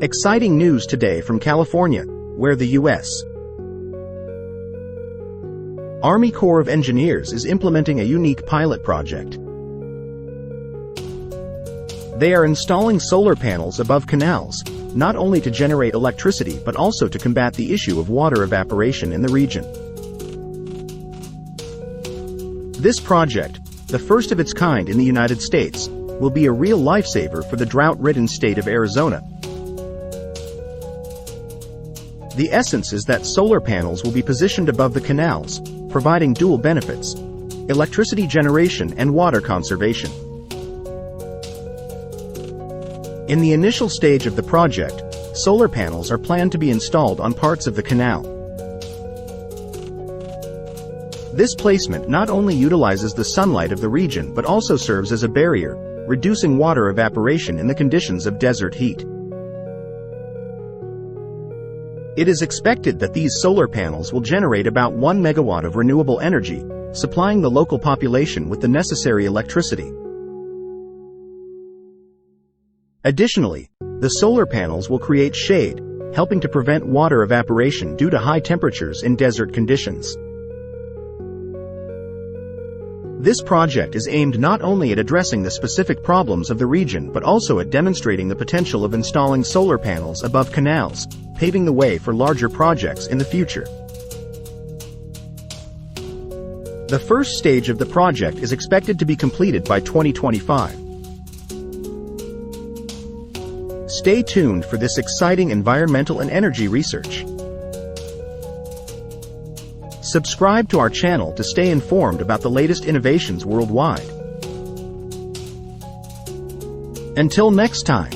Exciting news today from California, where the U.S. Army Corps of Engineers is implementing a unique pilot project. They are installing solar panels above canals, not only to generate electricity but also to combat the issue of water evaporation in the region. This project, the first of its kind in the United States, will be a real lifesaver for the drought-ridden state of Arizona. The essence is that solar panels will be positioned above the canals, providing dual benefits: electricity generation and water conservation. In the initial stage of the project, solar panels are planned to be installed on parts of the canal. This placement not only utilizes the sunlight of the region but also serves as a barrier, reducing water evaporation in the conditions of desert heat. It is expected that these solar panels will generate about 1 megawatt of renewable energy, supplying the local population with the necessary electricity. Additionally, the solar panels will create shade, helping to prevent water evaporation due to high temperatures in desert conditions. This project is aimed not only at addressing the specific problems of the region but also at demonstrating the potential of installing solar panels above canals, paving the way for larger projects in the future. The first stage of the project is expected to be completed by 2025. Stay tuned for this exciting environmental and energy research. Subscribe to our channel to stay informed about the latest innovations worldwide. Until next time.